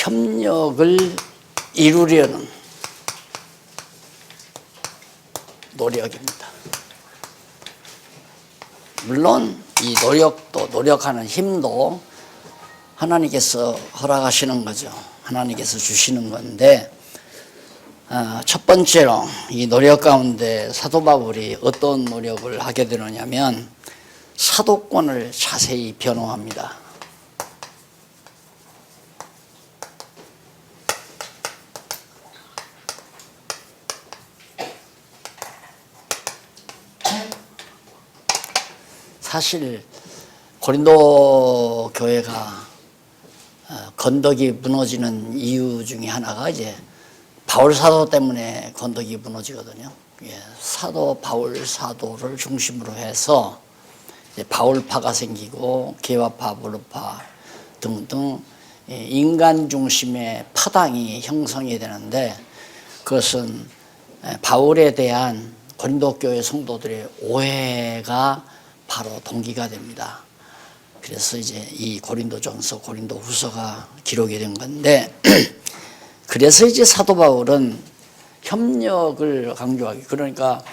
협력을 이루려는 노력입니다. 물론 이 노력도, 노력하는 힘도 하나님께서 허락하시는 거죠. 하나님께서 주시는 건데, 첫 번째로 이 노력 가운데 사도 바울이 어떤 노력을 하게 되느냐면 사도권을 자세히 변호합니다. 사실 고린도 교회가 건덕이 무너지는 이유 중에 하나가 이제 바울 사도 때문에 건덕이 무너지거든요. 사도 바울 사도를 중심으로 해서 바울파가 생기고 게바파, 아볼로파 등등 인간 중심의 파당이 형성이 되는데, 그것은 바울에 대한 고린도 교회 성도들의 오해가 바로 동기가 됩니다. 그래서 이제 이 고린도전서, 고린도후서가 기록이 된 건데, 그래서 이제 사도 바울은 협력을 강조하기, 그러니까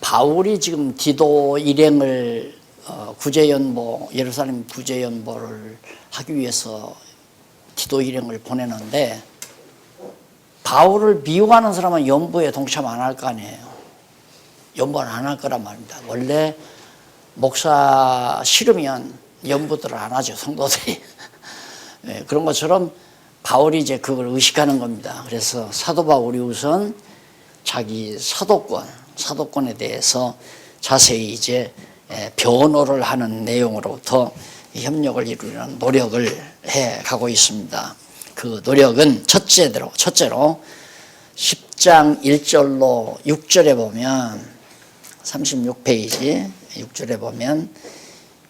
바울이 지금 디도 일행을 구제연보, 예루살렘 구제연보를 하기 위해서 디도 일행을 보내는데, 바울을 미워하는 사람은 연보에 동참 안 할 거 아니에요. 연보는 안 할 거란 말입니다. 원래 목사 싫으면 연보들을 안 하죠, 성도들이. 그런 것처럼 바울이 이제 그걸 의식하는 겁니다. 그래서 사도 바울이 우선 자기 사도권에 대해서 자세히 이제 변호를 하는 내용으로부터 협력을 이루려는 노력을 해 가고 있습니다. 그 노력은 첫째로 10장 1절로 6절에 보면, 36페이지 6절에 보면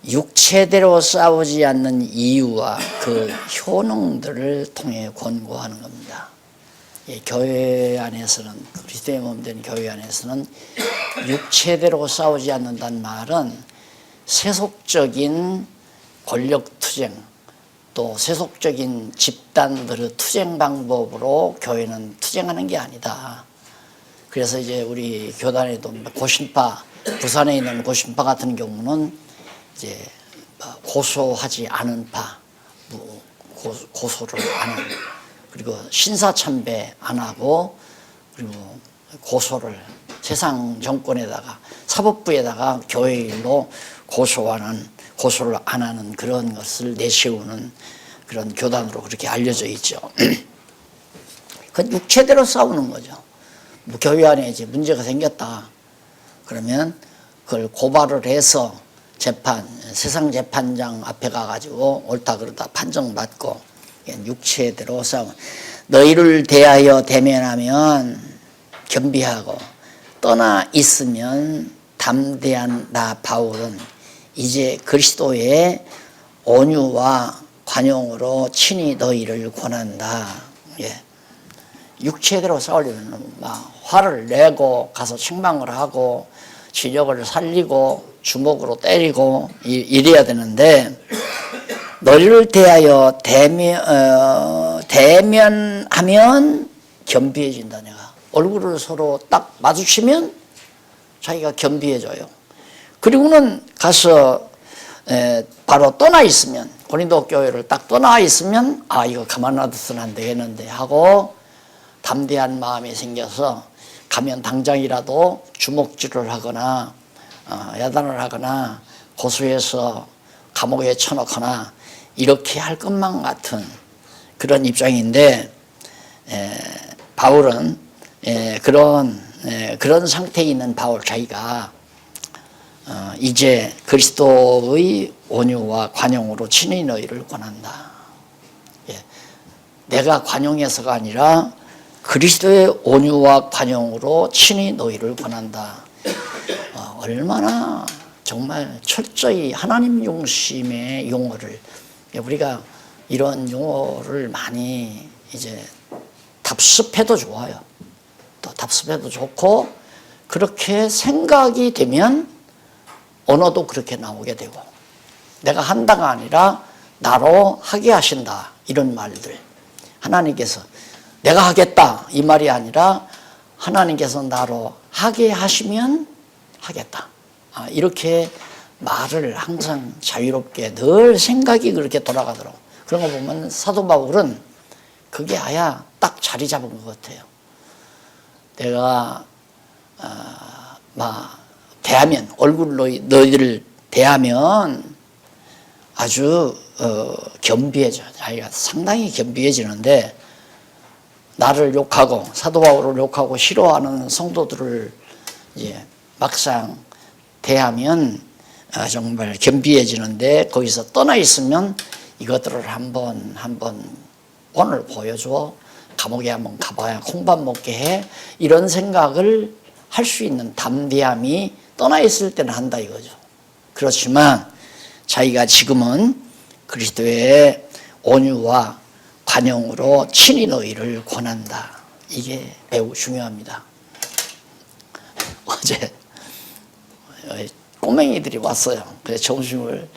육체대로 싸우지 않는 이유와 그 효능들을 통해 권고하는 겁니다. 교회 안에서는, 그리스도의 몸된 교회 안에서는 육체대로 싸우지 않는다는 말은 세속적인 권력투쟁, 또 세속적인 집단들의 투쟁 방법으로 교회는 투쟁하는 게 아니다. 그래서 이제 우리 교단에도 고신파, 부산에 있는 고신파 같은 경우는 이제 고소하지 않은 파, 고소를 안 하고, 그리고 신사참배 안 하고, 그리고 고소를 세상 정권에다가, 사법부에다가 교회 일로 고소를 안 하는 그런 것을 내세우는 그런 교단으로 그렇게 알려져 있죠. 그 육체대로 싸우는 거죠. 뭐 교회 안에 이제 문제가 생겼다 그러면 그걸 고발을 해서 세상 재판장 앞에 가가지고 옳다 그러다 판정받고, 육체대로 싸우는. 너희를 대하여 대면하면 겸비하고 떠나 있으면 담대한 나 바울은 이제 그리스도의 온유와 관용으로 친히 너희를 권한다. 육체대로 싸우려면 막 화를 내고 가서 책망을 하고 지력을 살리고 주먹으로 때리고 이래야 되는데, 너희를 대하여 대면하면 겸비해진다. 내가 얼굴을 서로 딱 마주치면 자기가 겸비해져요. 그리고는 가서 바로 떠나 있으면, 고린도 교회를 딱 떠나 있으면 이거 가만 놔둬서는 안 되겠는데 하고 담대한 마음이 생겨서 가면 당장이라도 주먹질을 하거나 야단을 하거나 고소해서 감옥에 쳐넣거나 이렇게 할 것만 같은 그런 입장인데, 바울은 그런 상태에 있는 바울 자기가 이제 그리스도의 온유와 관용으로 친히 너희를 권한다. 내가 관용해서가 아니라 그리스도의 온유와 관용으로 친히 너희를 권한다. 얼마나 정말 철저히 하나님 중심의 용어를, 우리가 이런 용어를 많이 이제 답습해도 좋아요. 또 답습해도 좋고, 그렇게 생각이 되면 언어도 그렇게 나오게 되고, 내가 한다가 아니라 나로 하게 하신다, 이런 말들. 하나님께서 내가 하겠다 이 말이 아니라 하나님께서 나로 하게 하시면 하겠다. 이렇게 말을 항상 자유롭게 늘 생각이 그렇게 돌아가더라고. 그런 거 보면 사도 바울은 그게 아야 딱 자리 잡은 것 같아요. 내가 대하면 얼굴로 너희를 대하면 아주 겸비해져. 자기가 상당히 겸비해지는데 나를 욕하고 사도 바울을 욕하고 싫어하는 성도들을 이제 막상 대하면 정말 겸비해지는데 거기서 떠나 있으면 이것들을 한번 오늘 보여줘. 감옥에 한번 가봐야 콩밥 먹게 해. 이런 생각을 할 수 있는 담대함이 떠나 있을 때는 한다 이거죠. 그렇지만 자기가 지금은 그리스도의 온유와 관용으로 친히 너희를 권한다. 이게 매우 중요합니다. 어제 꼬맹이들이 왔어요. 그래서 점심을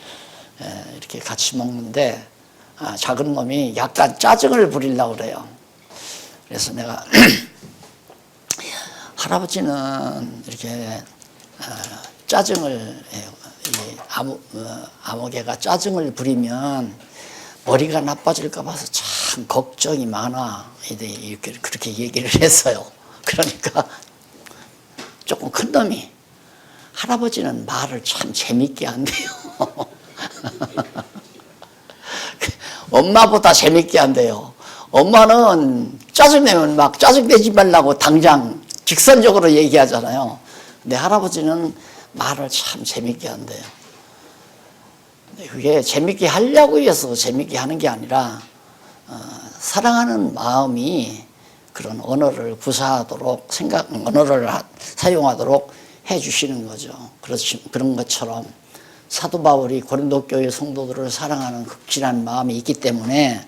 이렇게 같이 먹는데 작은 놈이 약간 짜증을 부리려고 그래요. 그래서 내가 할아버지는 이렇게 짜증을 아무개가 짜증을 부리면 머리가 나빠질까 봐서 참 걱정이 많아. 이렇게 그렇게 얘기를 했어요. 그러니까 조금 큰 놈이 할아버지는 말을 참 재밌게 한대요. 엄마보다 재밌게 한대요. 엄마는 짜증내면 막 짜증내지 말라고 당장 직선적으로 얘기하잖아요. 근데 할아버지는 말을 참 재밌게 한대요. 근데 그게 재밌게 하려고 해서 재밌게 하는 게 아니라 사랑하는 마음이 그런 언어를 구사하도록 언어를 사용하도록 해주시는 거죠. 그런 것처럼 사도 바울이 고린도 교회 성도들을 사랑하는 극진한 마음이 있기 때문에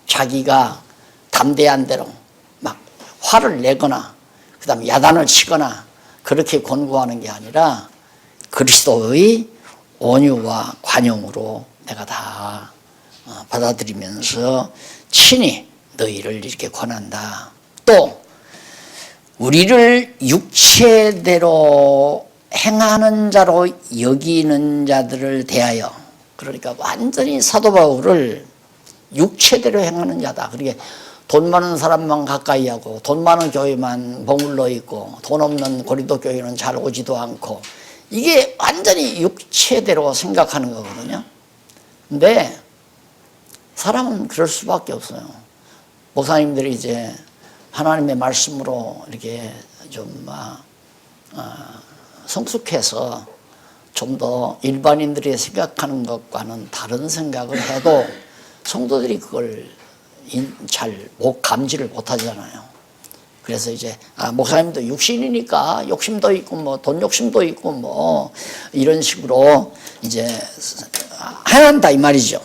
자기가 담대한 대로 막 화를 내거나 그다음에 야단을 치거나 그렇게 권고하는 게 아니라 그리스도의 온유와 관용으로 내가 다 받아들이면서 친히 너희를 이렇게 권한다. 또 우리를 육체대로 행하는 자로 여기는 자들을 대하여, 그러니까 완전히 사도 바울을 육체대로 행하는 자다. 그러니까 돈 많은 사람만 가까이 하고 돈 많은 교회만 머물러 있고 돈 없는 고린도 교회는 잘 오지도 않고, 이게 완전히 육체대로 생각하는 거거든요. 근데 사람은 그럴 수밖에 없어요. 목사님들이 이제 하나님의 말씀으로 이렇게 좀 성숙해서 좀 더 일반인들이 생각하는 것과는 다른 생각을 해도 성도들이 그걸 잘 감지를 못하잖아요. 그래서 이제 목사님도 육신이니까 욕심도 있고 뭐 돈 욕심도 있고 뭐 이런 식으로 이제 행한다 이 말이죠.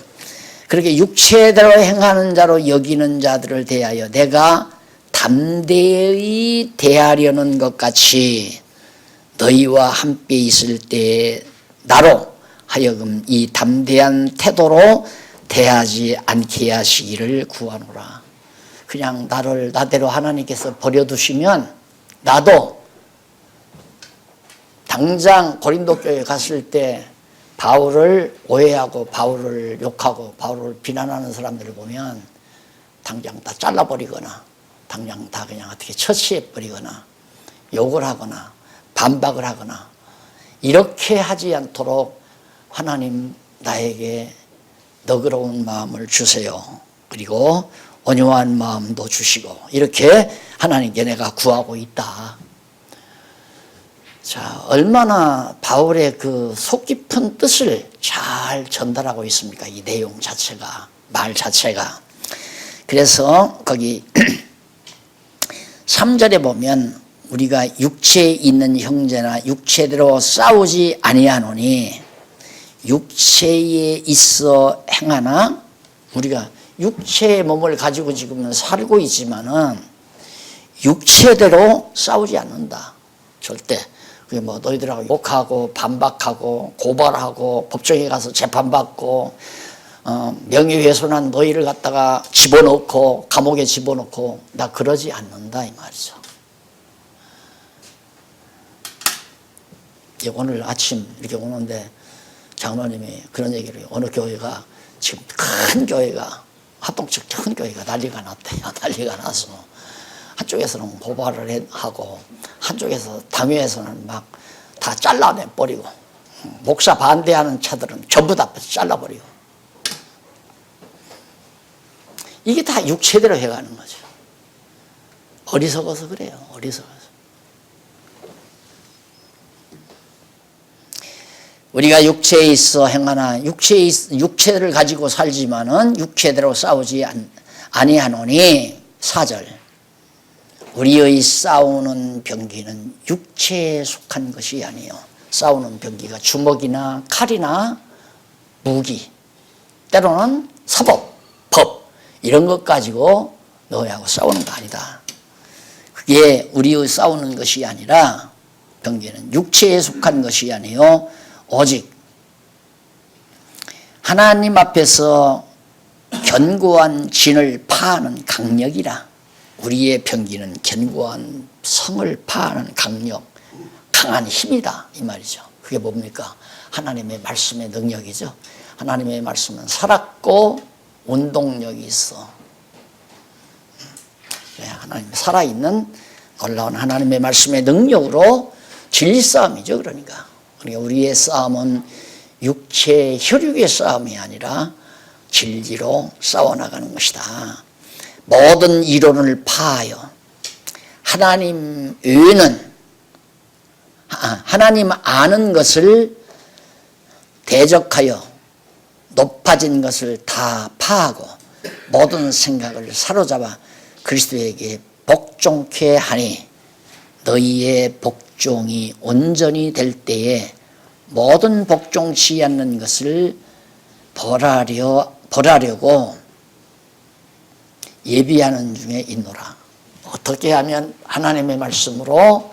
그렇게 육체대로 행하는 자로 여기는 자들을 대하여 내가 담대히 대하려는 것 같이 너희와 함께 있을 때 나로 하여금 이 담대한 태도로 대하지 않게 하시기를 구하노라. 그냥 나를 나대로 하나님께서 버려두시면 나도 당장 고린도 교회에 갔을 때 바울을 오해하고 바울을 욕하고 바울을 비난하는 사람들을 보면 당장 다 잘라버리거나 당장 다 그냥 어떻게 처치해버리거나 욕을 하거나 반박을 하거나 이렇게 하지 않도록 하나님 나에게 너그러운 마음을 주세요. 그리고 온유한 마음도 주시고 이렇게 하나님께 내가 구하고 있다. 자, 얼마나 바울의 그 속 깊은 뜻을 잘 전달하고 있습니까? 이 내용 자체가, 말 자체가. 그래서 거기 3절에 보면 우리가 육체에 있는 형제나 육체대로 싸우지 아니하노니 육체에 있어 행하나, 우리가 육체의 몸을 가지고 지금 살고 있지만은 육체대로 싸우지 않는다. 절대. 그게 뭐 너희들하고 욕하고 반박하고 고발하고 법정에 가서 재판받고 명예훼손한 너희를 갖다가 집어넣고 감옥에 집어넣고 나 그러지 않는다 이 말이죠. 오늘 아침 이렇게 오는데 장로님이 그런 얘기를 해요. 어느 교회가 지금 큰 교회가 합동측 큰 교회가 난리가 났대요. 난리가 나서 한쪽에서는 고발을 하고 한쪽에서 당회에서는 막 다 잘라내 버리고 목사 반대하는 차들은 전부 다 잘라버리고 이게 다 육체대로 해가는 거죠. 어리석어서 그래요. 어리석어서. 우리가 육체에 있어 행하나 육체를 가지고 살지만은 육체대로 싸우지 아니하노니 4절 우리의 싸우는 병기는 육체에 속한 것이 아니요 싸우는 병기가 주먹이나 칼이나 무기 때로는 사법, 법 이런 것 가지고 너희하고 싸우는 거 아니다. 그게 우리의 싸우는 것이 아니라 병기는 육체에 속한 것이 아니요 오직 하나님 앞에서 견고한 진을 파하는 강력이라. 우리의 병기는 견고한 성을 파하는 강력, 강한 힘이다 이 말이죠. 그게 뭡니까? 하나님의 말씀의 능력이죠. 하나님의 말씀은 살았고 운동력이 있어. 하나님 살아있는 놀라운 하나님의 말씀의 능력으로 진리 싸움이죠. 그러니까 우리의 싸움은 육체 혈육의 싸움이 아니라 진리로 싸워나가는 것이다. 모든 이론을 파하여 하나님 외에는 하나님 아는 것을 대적하여 높아진 것을 다 파하고 모든 생각을 사로잡아 그리스도에게 복종케 하니 너희의 복종이 온전히 될 때에 모든 복종치 않는 것을 벌하려고 예비하는 중에 있노라. 어떻게 하면 하나님의 말씀으로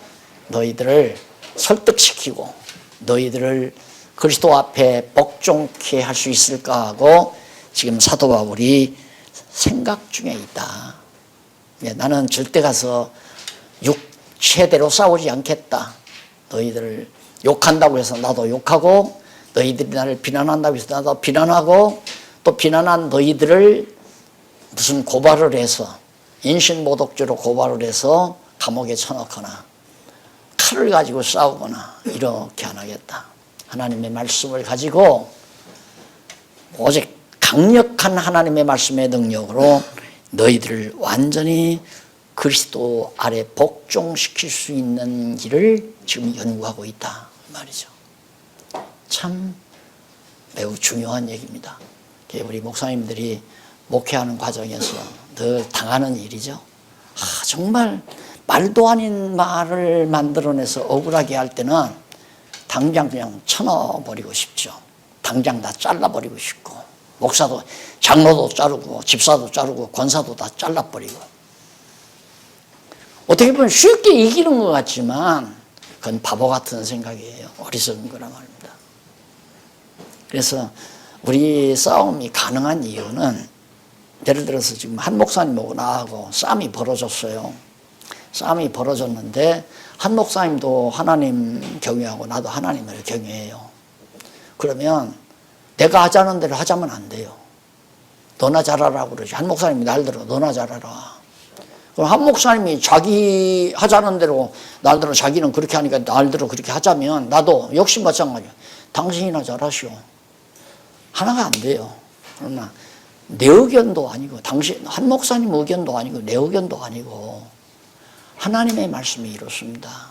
너희들을 설득시키고 너희들을 그리스도 앞에 복종케 할 수 있을까 하고 지금 사도 바울이 생각 중에 있다. 나는 절대 가서 육체대로 싸우지 않겠다. 너희들을 욕한다고 해서 나도 욕하고 너희들이 나를 비난한다고 해서 나도 비난하고 또 비난한 너희들을 무슨 고발을 해서 인신모독죄로 고발을 해서 감옥에 쳐넣거나 칼을 가지고 싸우거나 이렇게 안 하겠다. 하나님의 말씀을 가지고 오직 강력한 하나님의 말씀의 능력으로 너희들을 완전히 그리스도 아래 복종시킬 수 있는 길을 지금 연구하고 있다 말이죠. 참 매우 중요한 얘기입니다. 우리 목사님들이 목회하는 과정에서 늘 당하는 일이죠. 정말 말도 아닌 말을 만들어내서 억울하게 할 때는 당장 그냥 쳐넣어버리고 싶죠. 당장 다 잘라버리고 싶고 목사도 장로도 자르고 집사도 자르고 권사도 다 잘라버리고 어떻게 보면 쉽게 이기는 것 같지만 그건 바보 같은 생각이에요. 어리석은 거란 말입니다. 그래서 우리 싸움이 가능한 이유는 예를 들어서 지금 한 목사님하고 나하고 싸움이 벌어졌어요. 싸움이 벌어졌는데 한 목사님도 하나님 경외하고 나도 하나님을 경외해요. 그러면 내가 하자는 대로 하자면 안 돼요. 너나 잘하라고 그러지. 한 목사님이 날대로 너나 잘하라. 그럼 한 목사님이 자기 하자는 대로 날대로 자기는 그렇게 하니까 날대로 그렇게 하자면 나도 역시 마찬가지야. 당신이나 잘하시오. 하나가 안 돼요. 그러나 내 의견도 아니고 당신 한 목사님 의견도 아니고 내 의견도 아니고 하나님의 말씀이 이렇습니다.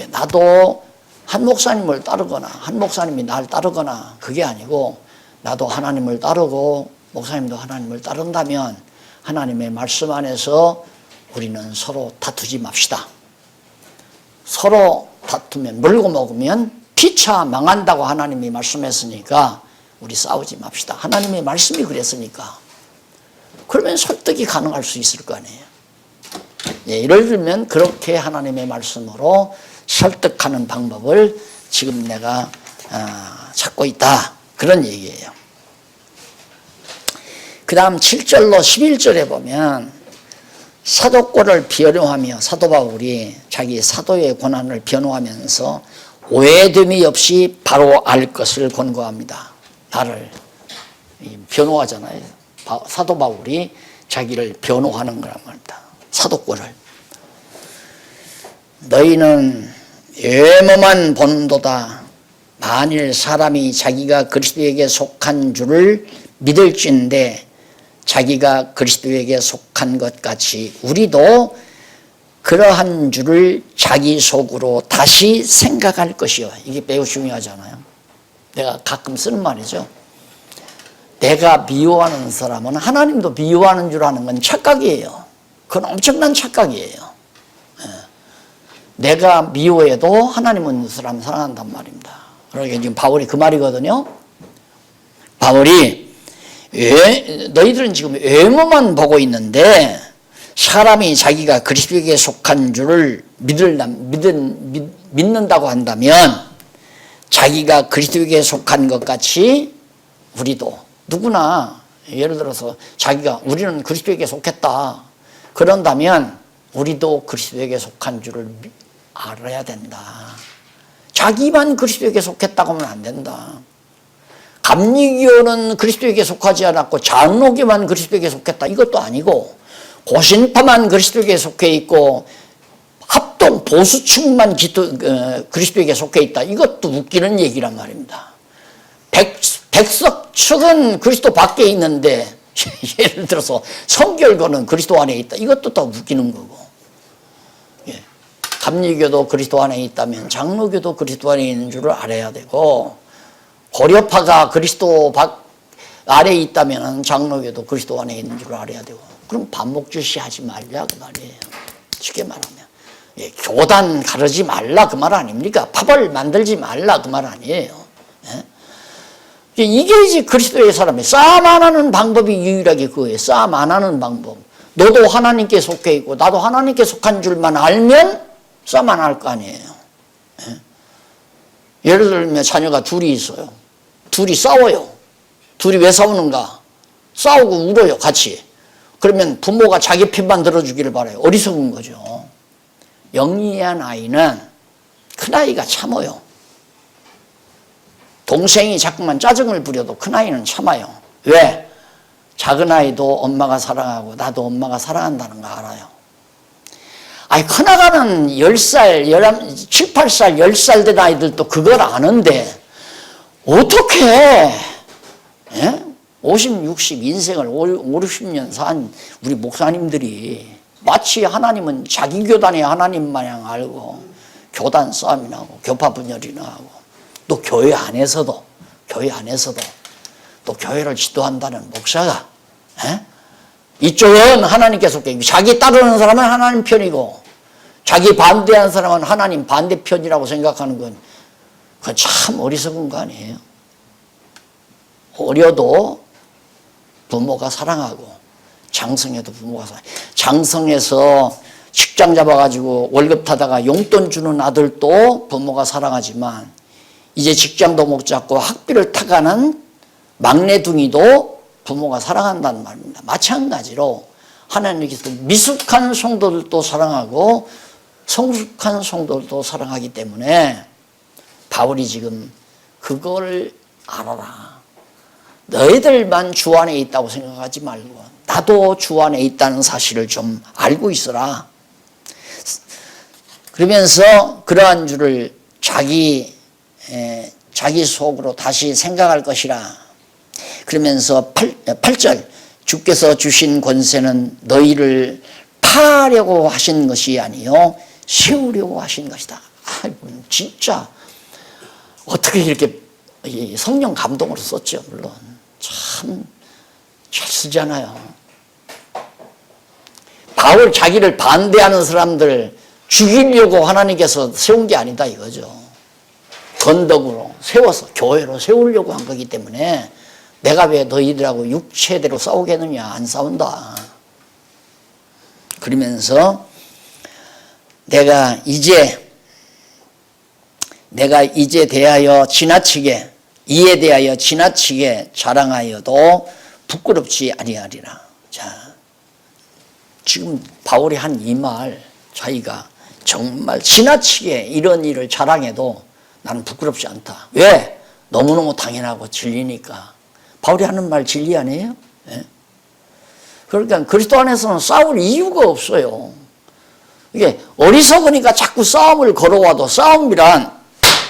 나도 한 목사님을 따르거나 한 목사님이 날 따르거나 그게 아니고 나도 하나님을 따르고 목사님도 하나님을 따른다면 하나님의 말씀 안에서 우리는 서로 다투지 맙시다. 서로 다투면 물고 먹으면 피차 망한다고 하나님이 말씀했으니까 우리 싸우지 맙시다. 하나님의 말씀이 그랬으니까. 그러면 설득이 가능할 수 있을 거 아니에요. 예를 들면 그렇게 하나님의 말씀으로 설득하는 방법을 지금 내가 찾고 있다. 그런 얘기예요. 그 다음 7절로 11절에 보면 사도권을 변호하며 사도 바울이 자기 사도의 권한을 변호하면서 오해됨이 없이 바로 알 것을 권고합니다. 나를 변호하잖아요. 사도 바울이 자기를 변호하는 거란 말입니다. 사도권을. 너희는 외모만 본도다. 만일 사람이 자기가 그리스도에게 속한 줄을 믿을진데 자기가 그리스도에게 속한 것 같이 우리도 그러한 줄을 자기 속으로 다시 생각할 것이요. 이게 매우 중요하잖아요. 내가 가끔 쓰는 말이죠. 내가 미워하는 사람은 하나님도 미워하는 줄 아는 건 착각이에요. 그건 엄청난 착각이에요. 내가 미워해도 하나님은 그 사람 사랑한단 말입니다. 그러니까 지금 바울이 그 말이거든요. 바울이 너희들은 지금 외모만 보고 있는데 사람이 자기가 그리스도에게 속한 줄을 믿는다고 한다면 자기가 그리스도에게 속한 것 같이 우리도 누구나 예를 들어서 자기가 우리는 그리스도에게 속했다 그런다면 우리도 그리스도에게 속한 줄을 알아야 된다. 자기만 그리스도에게 속했다고 하면 안 된다. 감리교는 그리스도에게 속하지 않았고 장로교만 그리스도에게 속했다. 이것도 아니고 고신파만 그리스도에게 속해 있고 합동 보수층만 그리스도에게 속해 있다. 이것도 웃기는 얘기란 말입니다. 백석 측은 그리스도 밖에 있는데 예를 들어서 성결교는 그리스도 안에 있다. 이것도 더 웃기는 거고. 감리교도 그리스도 안에 있다면 장로교도 그리스도 안에 있는 줄을 알아야 되고 고려파가 그리스도 아래에 있다면 장로교도 그리스도 안에 있는 줄을 알아야 되고 그럼 반목주시 하지 말라 그 말이에요. 쉽게 말하면 교단 가르지 말라 그 말 아닙니까? 파벌 만들지 말라 그 말 아니에요. 이게 이제 그리스도의 사람이 싸움 안 하는 방법이 유일하게 그거예요. 싸움 안 하는 방법. 너도 하나님께 속해 있고 나도 하나님께 속한 줄만 알면 싸움 안 할 거 아니에요. 예를 들면 자녀가 둘이 있어요. 둘이 싸워요. 둘이 왜 싸우는가? 싸우고 울어요 같이. 그러면 부모가 자기 편만 들어주기를 바라요. 어리석은 거죠. 영리한 아이는 큰아이가 참아요. 동생이 자꾸만 짜증을 부려도 큰아이는 참아요. 왜? 작은아이도 엄마가 사랑하고 나도 엄마가 사랑한다는 거 알아요. 아니 큰아가는 10살, 7, 8살, 10살 된 아이들도 그걸 아는데 어떻게 50, 60 인생을 5, 60년 산 우리 목사님들이 마치 하나님은 자기 교단의 하나님 마냥 알고 교단 싸움이 나고 교파 분열이나 하고 또 교회 안에서도 또 교회를 지도한다는 목사가 이쪽은 하나님께 속해 있고 자기 따르는 사람은 하나님 편이고 자기 반대하는 사람은 하나님 반대편이라고 생각하는 건 그건 참 어리석은 거 아니에요. 어려도 부모가 사랑하고 장성해도 부모가 사랑해. 장성해서 직장 잡아가지고 월급 타다가 용돈 주는 아들도 부모가 사랑하지만 이제 직장도 못 잡고 학비를 타가는 막내둥이도 부모가 사랑한다는 말입니다. 마찬가지로 하나님께서 미숙한 성도들도 사랑하고 성숙한 성도들도 사랑하기 때문에 바울이 지금 그걸 알아라. 너희들만 주 안에 있다고 생각하지 말고 나도 주 안에 있다는 사실을 좀 알고 있어라. 그러면서 그러한 줄을 자기 속으로 다시 생각할 것이라. 그러면서 8절 주께서 주신 권세는 너희를 파려고 하신 것이 아니요 세우려고 하신 것이다. 진짜 어떻게 이렇게 성령 감동으로 썼죠. 물론 참 잘 쓰잖아요. 바울 자기를 반대하는 사람들 죽이려고 하나님께서 세운 게 아니다 이거죠. 건덕으로 세워서 교회로 세우려고 한 거기 때문에 내가 왜 너희들하고 육체대로 싸우겠느냐. 안 싸운다. 그러면서 내가 이제 대하여 지나치게 이에 대하여 지나치게 자랑하여도 부끄럽지 아니하리라. 자, 지금 바울이 한 이 말 자기가 정말 지나치게 이런 일을 자랑해도 나는 부끄럽지 않다. 왜? 너무너무 당연하고 진리니까. 바울이 하는 말 진리 아니에요? 예? 그러니까 그리스도 안에서는 싸울 이유가 없어요. 이게 어리석으니까 자꾸 싸움을 걸어와도 싸움이란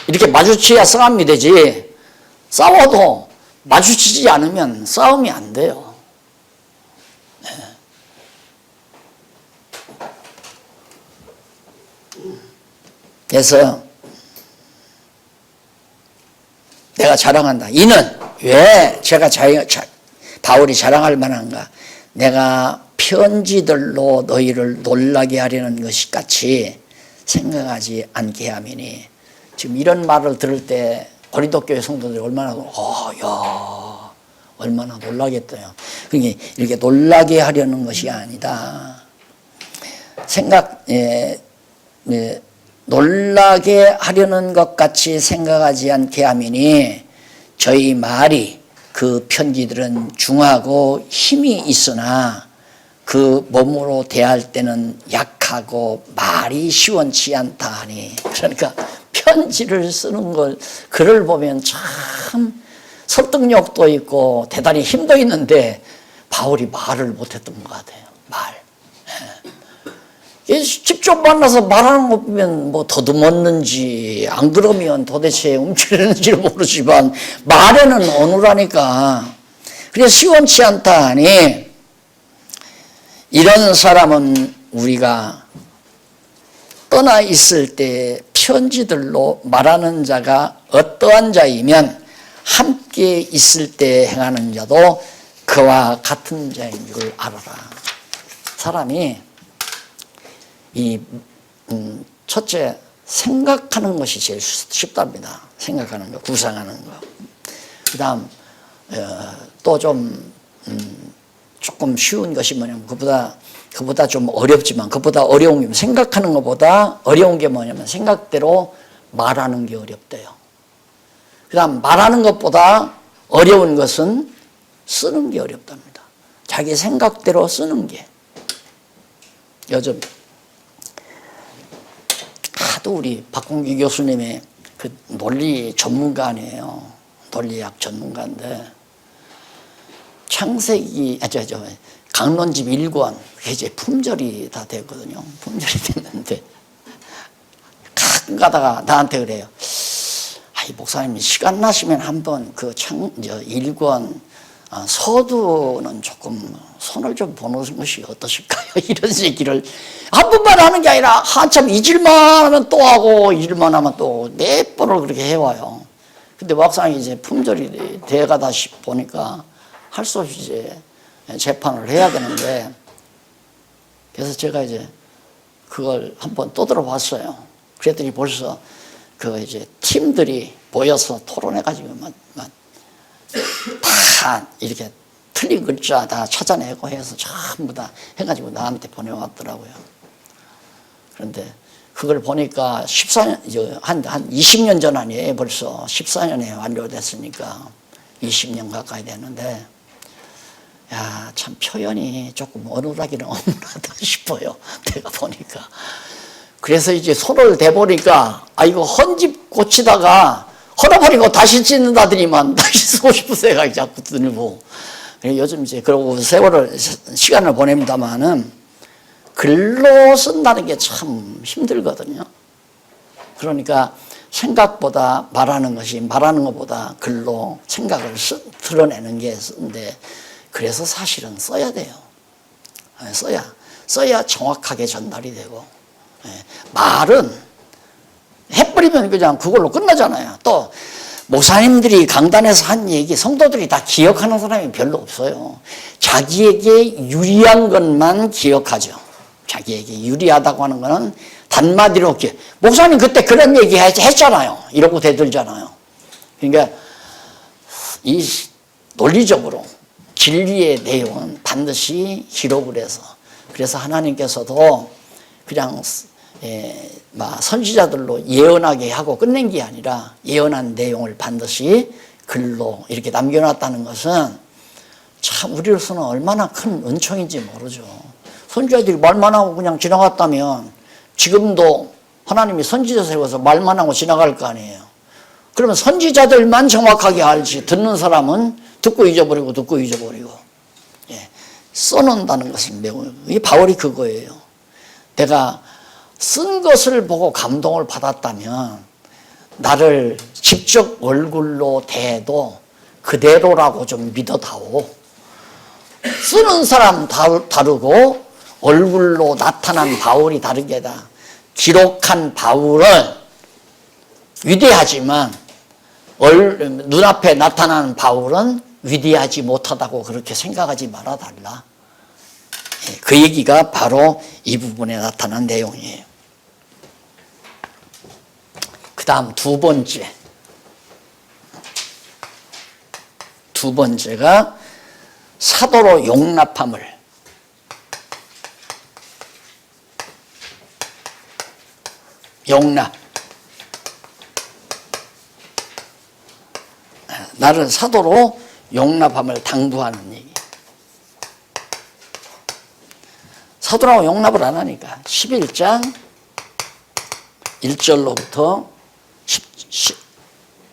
이렇게 마주쳐야 싸움이 되지, 싸워도 마주치지 않으면 싸움이 안 돼요. 네. 그래서 내가 자랑한다. 이는 왜 제가 바울이 자랑할 만한가? 내가 편지들로 너희를 놀라게 하려는 것이 같이 생각하지 않게 함이니. 지금 이런 말을 들을 때 고린도 교회 성도들이 얼마나 얼마나 놀라겠어요. 그러니까 이렇게 놀라게 하려는 것이 아니다. 놀라게 하려는 것 같이 생각하지 않게 함이니 저희 말이 그 편지들은 중하고 힘이 있으나 그 몸으로 대할 때는 약하고 말이 시원치 않다 하니. 그러니까 편지를 쓰는 글을 보면 참 설득력도 있고 대단히 힘도 있는데 바울이 말을 못했던 것 같아요. 말. 직접 만나서 말하는 거 보면 뭐 더듬었는지 안 그러면 도대체 움츠렸는지 모르지만 말에는 어눌하니까. 그래서 시원치 않다 하니 이런 사람은 우리가 떠나 있을 때 편지들로 말하는 자가 어떠한 자이면 함께 있을 때 행하는 자도 그와 같은 자인 줄 알아라. 사람이 첫째 생각하는 것이 제일 쉽답니다. 생각하는 거, 구상하는 거. 그 다음 또 조금 쉬운 것이 뭐냐면 그보다 좀 어렵지만 그보다 어려운 게 생각하는 것보다 어려운 게 뭐냐면 생각대로 말하는 게 어렵대요. 그 다음 말하는 것보다 어려운 것은 쓰는 게 어렵답니다. 자기 생각대로 쓰는 게. 요즘 하도 우리 박공기 교수님의 그 논리 전문가 아니에요. 논리학 전문가인데 창세기 강론집 1권 그게 이제 품절이 다 됐거든요. 품절이 됐는데 가끔 가다가 나한테 그래요. 아이 목사님 시간 나시면 한번 그 1권 서두는 조금 손을 좀 보는 것이 어떠실까요? 이런 얘기를 한 번만 하는 게 아니라 한참 잊을만 하면 또 하고 잊을만 하면 또 몇 번을 그렇게 해와요. 근데 막상 이제 품절이 돼가다 보니까 할 수 없이 이제 재판을 해야 되는데 그래서 제가 이제 그걸 한번 떠들어봤어요. 그랬더니 벌써 그 이제 팀들이 모여서 토론해가지고 다 이렇게 틀린 글자 다 찾아내고 해서 전부 다 해가지고 나한테 보내왔더라고요. 그런데 그걸 보니까 14년, 한 20년 전 아니에요. 벌써 14년에 완료됐으니까 20년 가까이 됐는데, 야, 참 표현이 조금 어눌하기는 어눌하다 싶어요. 내가 보니까. 그래서 이제 손을 대보니까, 이거 헌집 고치다가 헐어버리고 다시 짓는다더니만 다시 쓰고 싶은 생각이 자꾸 들고. 요즘 이제 그러고 시간을 보냅니다만은 글로 쓴다는 게 참 힘들거든요. 그러니까 생각보다 말하는 것보다 글로 생각을 드러내는 게 쓴데, 그래서 사실은 써야 돼요. 써야 정확하게 전달이 되고. 말은 해버리면 그냥 그걸로 끝나잖아요. 또 목사님들이 강단에서 한 얘기 성도들이 다 기억하는 사람이 별로 없어요. 자기에게 유리한 것만 기억하죠. 자기에게 유리하다고 하는 거는 단마디로 목사님 그때 그런 얘기 했잖아요. 이러고 대들잖아요. 그러니까 이 논리적으로 진리의 내용은 반드시 기록을 해서, 그래서 하나님께서도 그냥 선지자들로 예언하게 하고 끝낸 게 아니라 예언한 내용을 반드시 글로 이렇게 남겨놨다는 것은 참 우리로서는 얼마나 큰 은총인지 모르죠. 선지자들이 말만 하고 그냥 지나갔다면 지금도 하나님이 선지자 세워서 말만 하고 지나갈 거 아니에요. 그러면 선지자들만 정확하게 알지 듣는 사람은 듣고 잊어버리고 듣고 잊어버리고. 예. 써놓는다는 것은 매우, 이 바울이 그거예요. 내가 쓴 것을 보고 감동을 받았다면 나를 직접 얼굴로 대해도 그대로라고 좀 믿어다오. 쓰는 사람 다르고 얼굴로 나타난 바울이 다르게다. 기록한 바울은 위대하지만 눈앞에 나타나는 바울은 위대하지 못하다고 그렇게 생각하지 말아달라. 그 얘기가 바로 이 부분에 나타난 내용이에요. 그 다음 두 번째가 사도로 용납함을. 용납. 나를 사도로 용납함을 당부하는 얘기. 사도라고 용납을 안 하니까 11장 1절로부터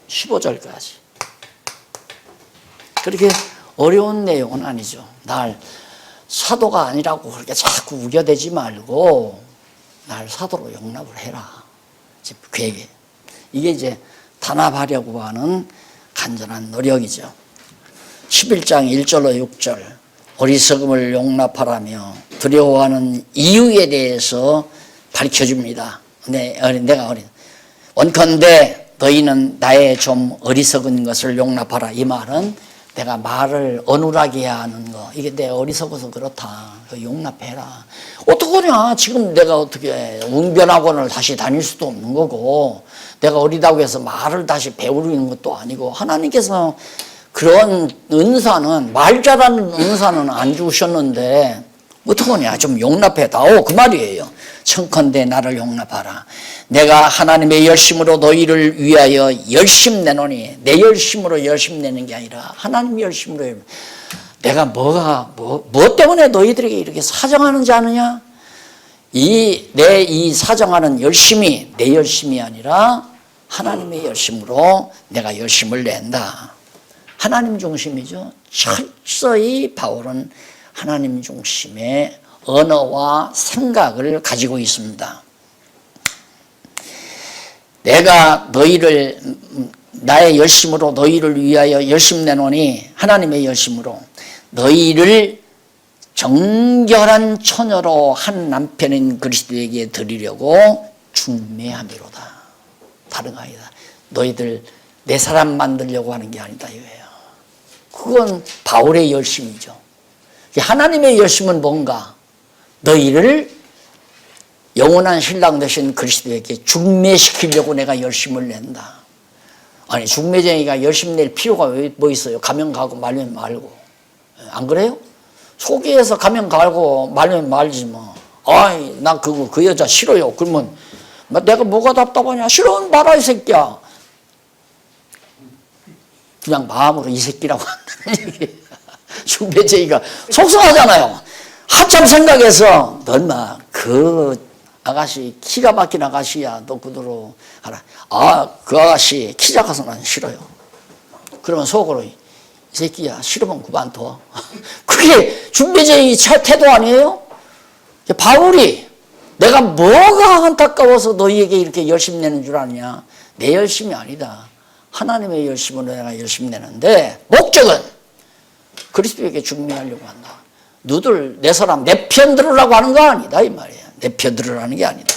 15절까지. 그렇게 어려운 내용은 아니죠. 날 사도가 아니라고 그렇게 자꾸 우겨대지 말고 날 사도로 용납을 해라. 그 얘기. 이게 이제 단합하려고 하는 간절한 노력이죠. 11장 1절로 6절. 어리석음을 용납하라며 두려워하는 이유에 대해서 밝혀줍니다. 내가 원컨대 너희는 나의 좀 어리석은 것을 용납하라. 이 말은 내가 말을 어눌하게 하는 거, 이게 내가 어리석어서 그렇다. 용납해라. 어떡하냐. 지금 내가 어떻게 웅변학원을 다시 다닐 수도 없는 거고, 내가 어리다고 해서 말을 다시 배우는 것도 아니고, 하나님께서 그런 은사는, 말 잘하는 은사는 안 주셨는데 어떡하냐. 좀 용납해다오. 그 말이에요. 청컨대 나를 용납하라. 내가 하나님의 열심으로 너희를 위하여 열심 내노니, 내 열심으로 열심 내는 게 아니라 하나님 열심으로. 내가 뭐 때문에 너희들에게 이렇게 사정하는지 아느냐? 이 사정하는 열심이 내 열심이 아니라 하나님의 열심으로 내가 열심을 낸다. 하나님 중심이죠. 철저히 바울은 하나님 중심의 언어와 생각을 가지고 있습니다. 내가 나의 열심으로 너희를 위하여 열심 내노니, 하나님의 열심으로 너희를 정결한 처녀로 한 남편인 그리스도에게 드리려고 중매함이로다. 다른 거 아니다. 너희들 내 사람 만들려고 하는 게 아니다 이거예요. 그건 바울의 열심이죠. 하나님의 열심은 뭔가? 너희를 영원한 신랑 되신 그리스도에게 중매시키려고 내가 열심을 낸다. 아니, 중매쟁이가 열심 낼 필요가 뭐 있어요? 가면 가고 말면 말고. 안 그래요? 소개해서 가면 가고 말면 말지 뭐. 아이, 나 그 여자 싫어요. 그러면 내가 뭐가 답답하냐? 싫으면 말아 이 새끼야. 그냥 마음으로 이 새끼라고 한다는 얘기예요. 중매쟁이가 속상하잖아요. 한참 생각해서 넌 그 아가씨 키가 막힌 아가씨야. 너 그대로 하라. 그 아가씨 키 작아서 난 싫어요. 그러면 속으로 이 새끼야 싫으면 그만둬. 그게 중매쟁이 태도 아니에요? 바울이 내가 뭐가 안타까워서 너희에게 이렇게 열심 내는 줄 아느냐. 내 열심이 아니다. 하나님의 열심으로 내가 열심 내는데 목적은 그리스도에게 중매하려고 한다. 너들 내 사람 내 편 들으라고 하는 거 아니다 이 말이야. 내 편 들으라는 게 아니다.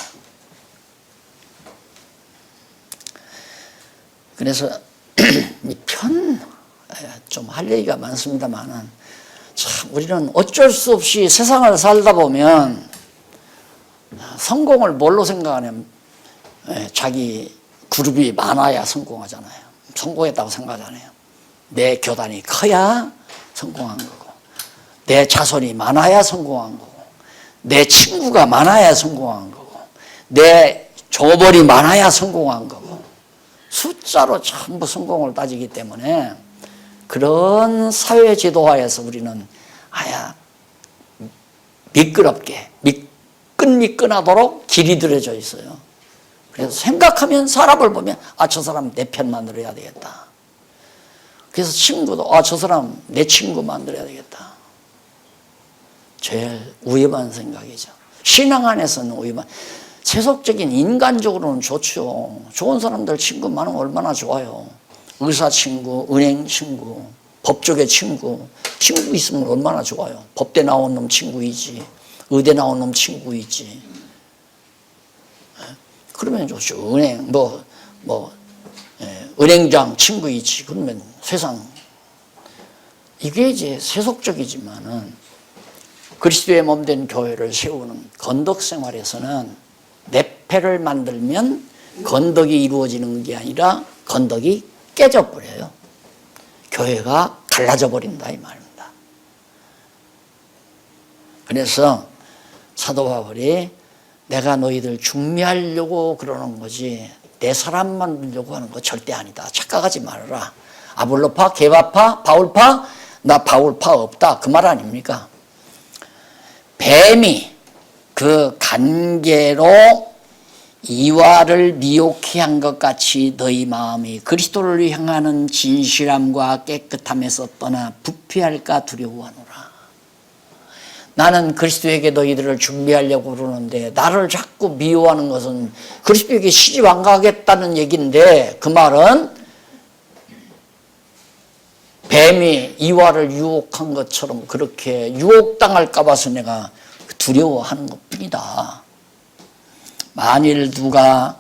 그래서 이 편 좀 할 얘기가 많습니다만은 참 우리는 어쩔 수 없이 세상을 살다 보면 성공을 뭘로 생각하냐면 자기 그룹이 많아야 성공하잖아요. 성공했다고 생각하잖아요. 내 교단이 커야 성공한 거고, 내 자손이 많아야 성공한 거고, 내 친구가 많아야 성공한 거고, 내 조벌이 많아야 성공한 거고, 숫자로 전부 성공을 따지기 때문에 그런 사회 지도화에서 우리는 아야 미끄럽게 미끈미끈하도록 길이 들여져 있어요. 그래서 생각하면 사람을 보면 저 사람 내 편 만들어야 되겠다. 그래서 친구도 저 사람 내 친구 만들어야 되겠다. 제일 위험한 생각이죠. 신앙 안에서는 위험한. 세속적인 인간적으로는 좋죠. 좋은 사람들 친구 많으면 얼마나 좋아요. 의사 친구, 은행 친구, 법조계 친구 있으면 얼마나 좋아요. 법대 나온 놈 친구이지, 의대 나온 놈 친구이지. 그러면 좋죠. 은행 은행장 친구이지. 그러면 세상 이게 이제 세속적이지만은 그리스도의 몸된 교회를 세우는 건덕 생활에서는 내 패를 만들면 건덕이 이루어지는 게 아니라 건덕이 깨져버려요. 교회가 갈라져 버린다 이 말입니다. 그래서 사도 바울이 내가 너희들 중매하려고 그러는 거지 내 사람 만들려고 하는 거 절대 아니다. 착각하지 말아라. 아볼로파, 게바파, 바울파, 나 바울파 없다. 그 말 아닙니까? 뱀이 그 간계로 이와를 미혹해 한 것 같이 너희 마음이 그리스도를 향하는 진실함과 깨끗함에서 떠나 부패할까 두려워하노라. 나는 그리스도에게 너희들을 준비하려고 그러는데 나를 자꾸 미워하는 것은 그리스도에게 시집 안 가겠다는 얘기인데 그 말은 뱀이 이와를 유혹한 것처럼 그렇게 유혹당할까 봐서 내가 두려워하는 것뿐이다. 만일 누가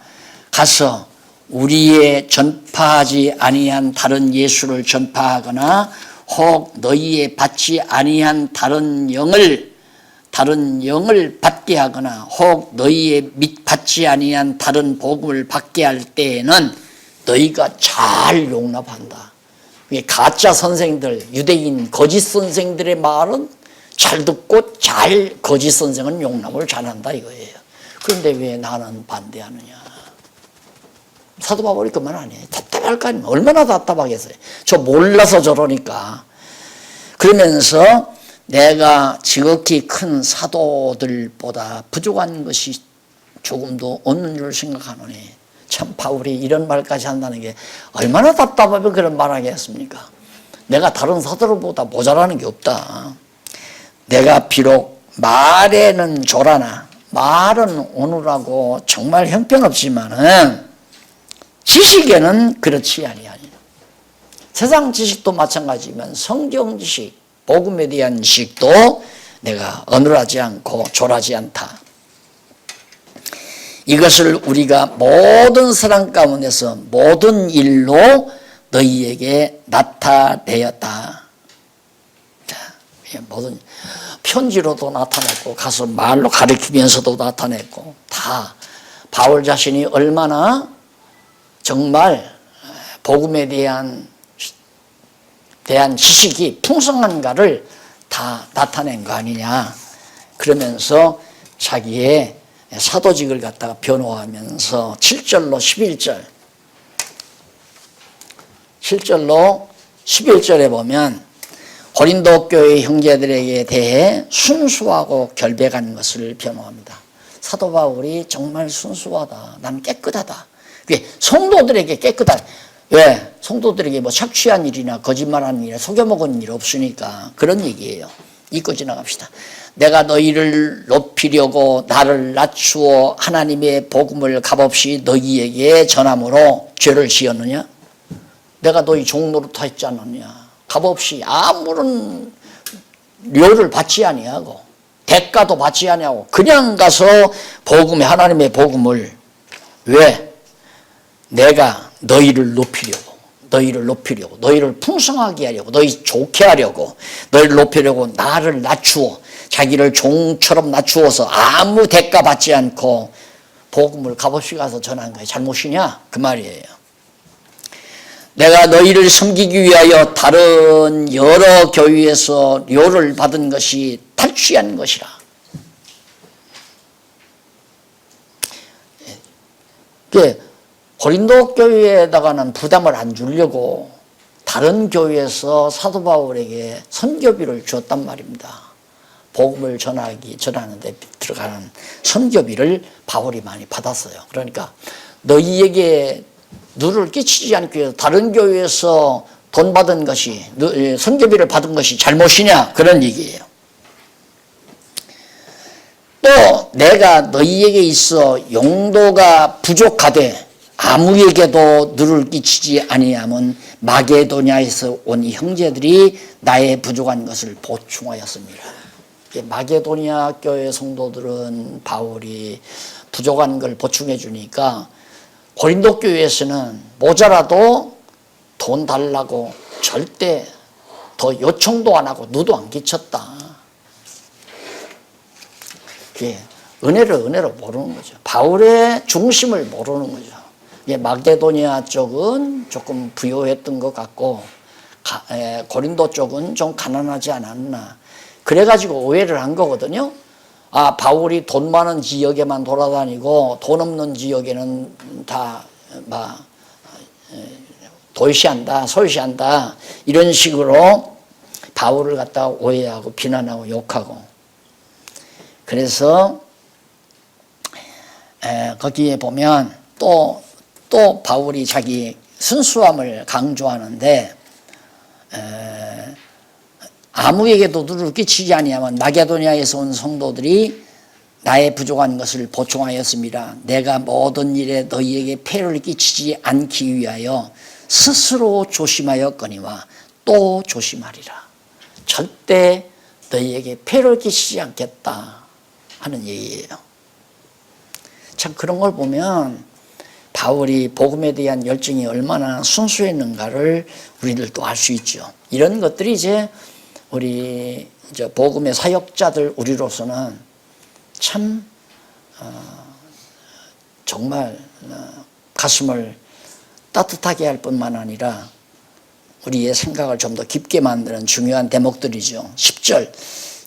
가서 우리의 전파하지 아니한 다른 예수를 전파하거나 혹 너희의 받지 아니한 다른 영을 받게 하거나 혹 너희의 받지 아니한 다른 복음을 받게 할 때에는 너희가 잘 용납한다. 가짜 선생들, 유대인 거짓 선생들의 말은 잘 듣고 거짓 선생은 용납을 잘한다 이거예요. 그런데 왜 나는 반대하느냐. 사도 바울이 그 말 아니에요. 답답할 거 아니에요. 얼마나 답답하겠어요. 저 몰라서 저러니까. 그러면서 내가 지극히 큰 사도들보다 부족한 것이 조금도 없는 줄 생각하노니 참 바울이 이런 말까지 한다는 게 얼마나 답답하면 그런 말 하겠습니까? 내가 다른 사도들보다 모자라는 게 없다. 내가 비록 말에는 조라나 말은 오누라고 정말 형편없지만은 지식에는 그렇지 아니하니. 세상 지식도 마찬가지지만 성경 지식, 복음에 대한 지식도 내가 어눌하지 않고 졸하지 않다. 이것을 우리가 모든 사람 가운데서 모든 일로 너희에게 나타내었다. 자, 모든 편지로도 나타냈고 가서 말로 가르치면서도 나타냈고 다 바울 자신이 얼마나 정말 복음에 대한 지식이 풍성한가를 다 나타낸 거 아니냐. 그러면서 자기의 사도직을 갖다가 변호하면서 7절로 11절 7절로 11절에 보면 고린도 교회 형제들에게 대해 순수하고 결백한 것을 변호합니다. 사도 바울이 정말 순수하다. 난 깨끗하다. 성도들에게 깨끗하다. 왜? 성도들에게 뭐 착취한 일이나 거짓말한 일, 속여먹은 일 없으니까 그런 얘기예요. 읽고 지나갑시다. 내가 너희를 높이려고 나를 낮추어 하나님의 복음을 값없이 너희에게 전함으로 죄를 지었느냐? 내가 너희 종노릇 했지 않느냐? 값없이 아무런 료를 받지 아니하고 대가도 받지 아니하고 그냥 가서 하나님의 복음을 왜? 내가 너희를 높이려고 너희를 풍성하게 하려고 너희 좋게 하려고 너희를 높이려고 나를 낮추어 자기를 종처럼 낮추어서 아무 대가 받지 않고 복음을 값없이 가서 전한 거예요. 잘못이냐? 그 말이에요. 내가 너희를 섬기기 위하여 다른 여러 교회에서 료를 받은 것이 탈취한 것이라. 고린도 교회에다가는 부담을 안 주려고 다른 교회에서 사도 바울에게 선교비를 주었단 말입니다. 복음을 전하는데 들어가는 선교비를 바울이 많이 받았어요. 그러니까 너희에게 누를 끼치지 않기 위해서 다른 교회에서 돈 받은 것이, 선교비를 받은 것이 잘못이냐, 그런 얘기예요. 또 내가 너희에게 있어 용도가 부족하되 아무에게도 누를 끼치지 아니하면 마게도냐에서 온 형제들이 나의 부족한 것을 보충하였습니다. 마게도냐 교회 성도들은 바울이 부족한 걸 보충해 주니까 고린도 교회에서는 모자라도 돈 달라고 절대 더 요청도 안 하고 누도 안 끼쳤다. 은혜를 모르는 거죠. 바울의 중심을 모르는 거죠. 마게도니아 쪽은 조금 부유했던 것 같고 고린도 쪽은 좀 가난하지 않았나. 그래가지고 오해를 한 거거든요. 아, 바울이 돈 많은 지역에만 돌아다니고 돈 없는 지역에는 다 도시한다, 소유시한다, 이런 식으로 바울을 갖다가 오해하고 비난하고 욕하고. 그래서 거기에 보면 또 바울이 자기 순수함을 강조하는데 아무에게도 누를 끼치지 아니하면 마게도냐에서 온 성도들이 나의 부족한 것을 보충하였습니다. 내가 모든 일에 너희에게 폐를 끼치지 않기 위하여 스스로 조심하였거니와 또 조심하리라. 절대 너희에게 폐를 끼치지 않겠다 하는 얘기예요. 참 그런 걸 보면 바울이 복음에 대한 열정이 얼마나 순수했는가를 우리들도 알 수 있죠. 이런 것들이 이제 우리 복음의 사역자들 우리로서는 참 정말 가슴을 따뜻하게 할 뿐만 아니라 우리의 생각을 좀 더 깊게 만드는 중요한 대목들이죠. 10절,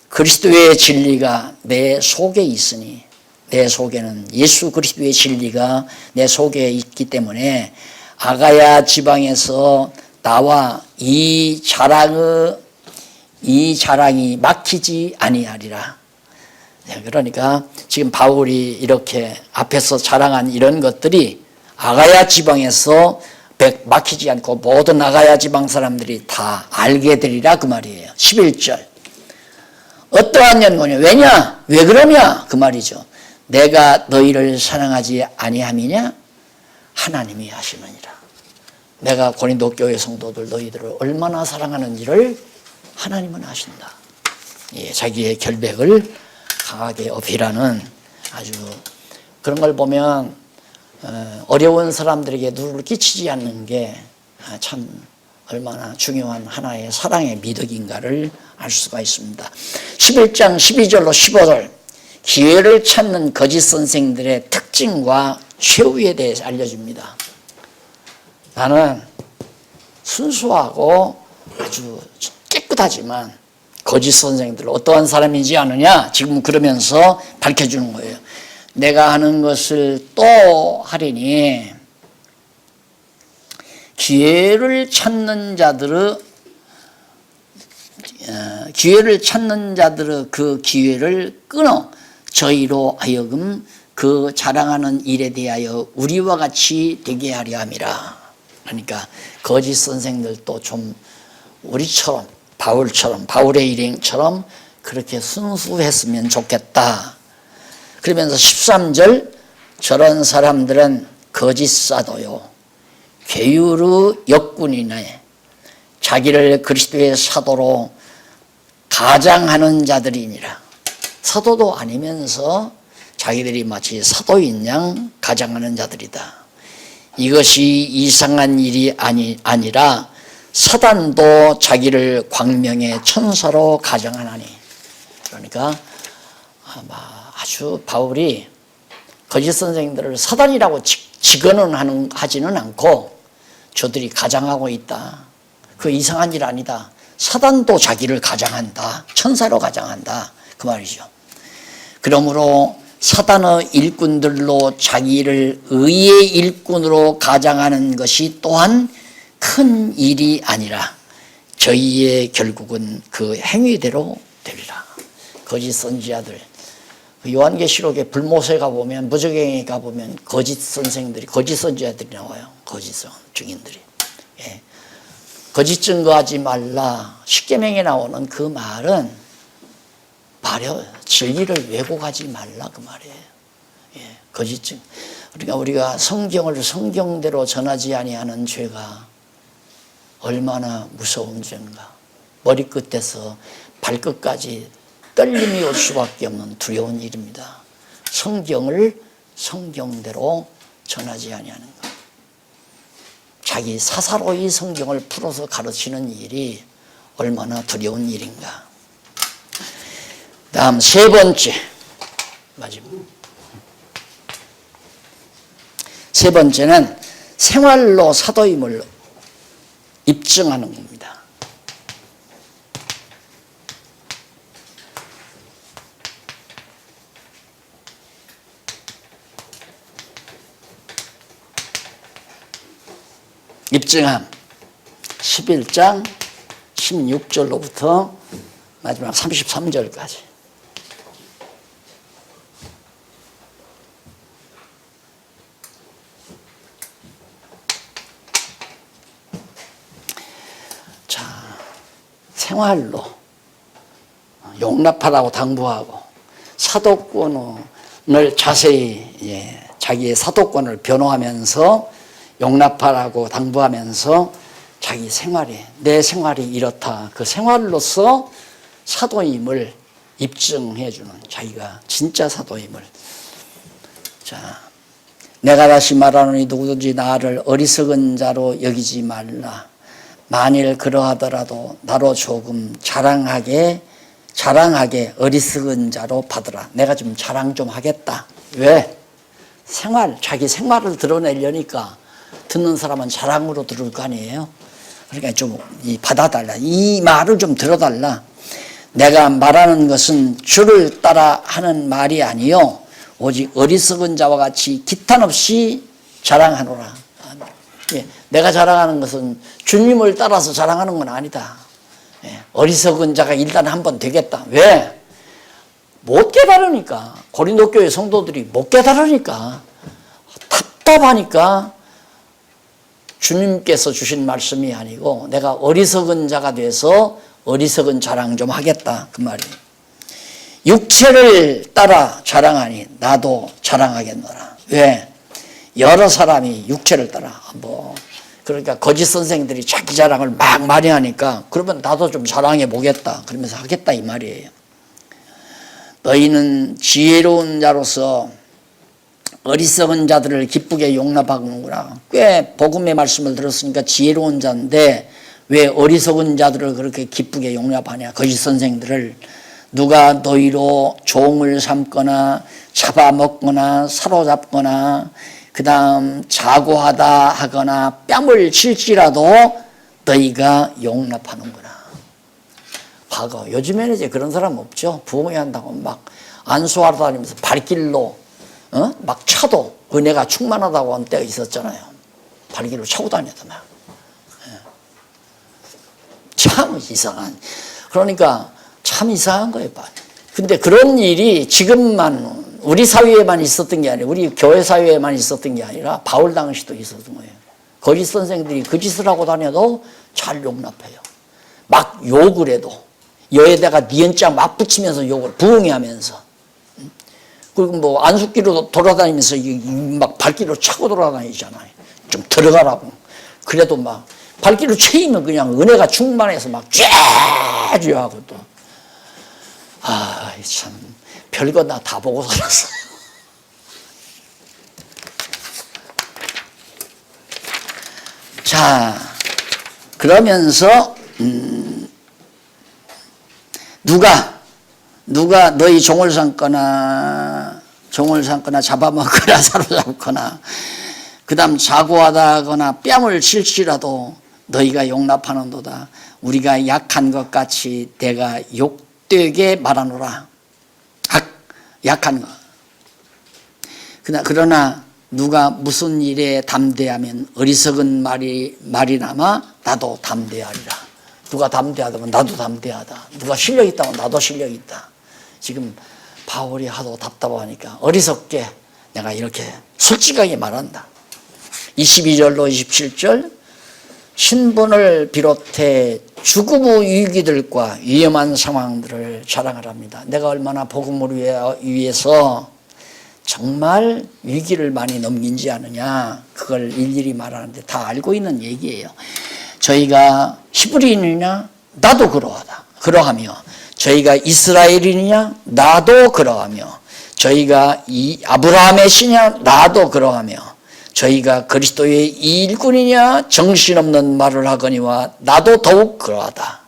그리스도의 진리가 내 속에 있으니, 내 속에는 예수 그리스도의 진리가 내 속에 있기 때문에 아가야 지방에서 나와 이 자랑이 막히지 아니하리라. 그러니까 지금 바울이 이렇게 앞에서 자랑한 이런 것들이 아가야 지방에서 막히지 않고 모든 아가야 지방 사람들이 다 알게 되리라, 그 말이에요. 11절, 어떠한 연고냐, 왜냐, 왜 그러냐, 그 말이죠. 내가 너희를 사랑하지 아니함이냐, 하나님이 하시느니라. 내가 고린도 교회 성도들 너희들을 얼마나 사랑하는지를 하나님은 아신다. 자기의 결백을 강하게 어필하는 아주 그런 걸 보면 어려운 사람들에게 누를 끼치지 않는 게 참 얼마나 중요한 하나의 사랑의 미덕인가를 알 수가 있습니다. 11장 12절로 15절, 기회를 찾는 거짓 선생들의 특징과 최후에 대해서 알려줍니다. 나는 순수하고 아주 깨끗하지만 거짓 선생들 어떠한 사람인지 아느냐, 지금 그러면서 밝혀주는 거예요. 내가 하는 것을 또 하리니 기회를 찾는 자들의 그 기회를 끊어 저희로 하여금 그 자랑하는 일에 대하여 우리와 같이 되게 하려 함이라. 그러니까 거짓 선생들도 좀 우리처럼, 바울의 일행처럼 그렇게 순수했으면 좋겠다. 그러면서 13절, 저런 사람들은 거짓 사도요 괴유르 역군이네, 자기를 그리스도의 사도로 가장하는 자들이니라. 사도도 아니면서 자기들이 마치 사도인 양 가장하는 자들이다. 이것이 이상한 일이 아니라 사단도 자기를 광명의 천사로 가장하나니. 그러니까 아주 바울이 거짓 선생들을 사단이라고 직언은 하지는 않고 저들이 가장하고 있다. 그 이상한 일 아니다. 사단도 자기를 가장한다. 천사로 가장한다. 그 말이죠. 그러므로 사단의 일꾼들로 자기를 의의 일꾼으로 가장하는 것이 또한 큰 일이 아니라 저희의 결국은 그 행위대로 되리라. 거짓 선지자들. 요한계시록에 불못에 가보면, 무저갱에 가보면 거짓 선생들이, 거짓 선지자들이 나와요. 거짓 증인들이. 예. 거짓 증거하지 말라. 십계명에 나오는 그 말은 진리를 왜곡하지 말라 그 말이에요. 예. 거짓 증. 그러니까 우리가 성경을 성경대로 전하지 아니하는 죄가 얼마나 무서운 죄인가. 머리끝에서 발끝까지 떨림이 올 수밖에 없는 두려운 일입니다. 성경을 성경대로 전하지 아니하는 것. 자기 사사로이 성경을 풀어서 가르치는 일이 얼마나 두려운 일인가. 다음 세 번째, 마지막. 세 번째는 생활로 사도임을 입증하는 겁니다. 입증함 11장 16절로부터 마지막 33절까지. 자, 생활로 용납하라고 당부하고 사도권을 자세히 자기의 사도권을 변호하면서 용납하라고 당부하면서 자기 생활이, 내 생활이 이렇다. 그 생활로서 사도임을 입증해 주는, 자기가 진짜 사도임을. 자, 내가 다시 말하노니 누구든지 나를 어리석은 자로 여기지 말라. 만일 그러하더라도 나로 조금 자랑하게 어리석은 자로 받으라. 내가 좀 자랑 좀 하겠다. 왜? 자기 생활을 드러내려니까 듣는 사람은 자랑으로 들을 거 아니에요. 그러니까 좀 받아달라. 이 말을 좀 들어달라. 내가 말하는 것은 주를 따라 하는 말이 아니요 오직 어리석은 자와 같이 기탄 없이 자랑하노라. 내가 자랑하는 것은 주님을 따라서 자랑하는 건 아니다. 어리석은 자가 일단 한번 되겠다. 왜? 못 깨달으니까. 고린도 교회 성도들이 못 깨달으니까, 답답하니까 주님께서 주신 말씀이 아니고 내가 어리석은 자가 돼서 어리석은 자랑 좀 하겠다 그 말이에요. 육체를 따라 자랑하니 나도 자랑하겠노라. 왜? 여러 사람이 육체를 따라 그러니까 거짓 선생들이 자기 자랑을 막 많이 하니까 그러면 나도 좀 자랑해 보겠다 그러면서 하겠다 이 말이에요. 너희는 지혜로운 자로서 어리석은 자들을 기쁘게 용납하는구나. 꽤 복음의 말씀을 들었으니까 지혜로운 자인데 왜 어리석은 자들을 그렇게 기쁘게 용납하냐. 거짓 선생들을. 누가 너희로 종을 삼거나 잡아먹거나 사로잡거나 그 다음 자고하다 하거나 뺨을 칠지라도 너희가 용납하는구나. 과거 요즘에는 이제 그런 사람 없죠. 부흥회한다고 막 안수하러 다니면서 발길로 막 차도 은혜가 충만하다고 한 때가 있었잖아요. 발길로 차고 다녔다. 참 이상한. 그러니까 참 이상한 거예요. 근데 그런 일이 지금만 우리 사회에만 있었던 게 아니라 우리 교회 사회에만 있었던 게 아니라 바울 당시도 있었던 거예요. 거짓 선생들이 그 짓을 하고 다녀도 잘 용납해요. 막 욕을 해도 여에다가 니은자 막 붙이면서 욕을 부흥회 하면서. 그리고 안숫기로 돌아다니면서 막 발길로 차고 돌아다니잖아요. 좀 들어가라고. 그래도 막 발길로 채이면 그냥 은혜가 충만해서 막 쫙 하고 또. 참 별거 다 보고 살았어요. 자, 그러면서 누가 너희 종을 삼거나 잡아먹거나 사로잡거나 그 다음 자고하다거나 뺨을 칠지라도 너희가 용납하는도다. 우리가 약한 것 같이 내가 욕되게 말하노라. 약한 것. 그러나 누가 무슨 일에 담대하면 어리석은 말이나마 나도 담대하리라. 누가 담대하다면 나도 담대하다. 누가 실력 있다면 나도 실력 있다. 지금 바울이 하도 답답하니까 어리석게 내가 이렇게 솔직하게 말한다. 22절로 27절 신분을 비롯해 죽음의 위기들과 위험한 상황들을 자랑을 합니다. 내가 얼마나 복음을 위해서 정말 위기를 많이 넘긴지 아느냐, 그걸 일일이 말하는데 다 알고 있는 얘기예요. 저희가 히브리인이냐? 나도 그러하며 저희가 이스라엘인이냐? 나도 그러하며 저희가 아브라함의 씨냐? 나도 그러하며 저희가 그리스도의 일꾼이냐? 정신없는 말을 하거니와 나도 더욱 그러하다.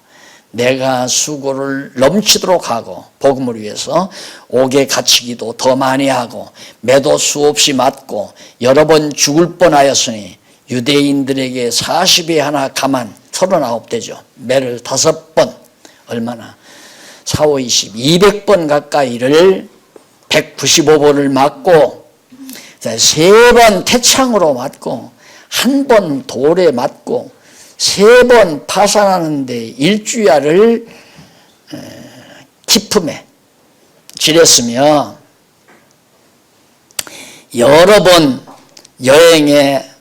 내가 수고를 넘치도록 하고 복음을 위해서 옥에 갇히기도 더 많이 하고 매도 수없이 맞고 여러 번 죽을 뻔하였으니 유대인들에게 40에 하나 가만 39대죠. 매를 5번 얼마나 4, 5, 20 200번 가까이를 195번을 맞고 3번 태창으로 맞고 1번 돌에 맞고 3번 파산하는데 일주야를 기품에 지냈으며 여러 번 여행에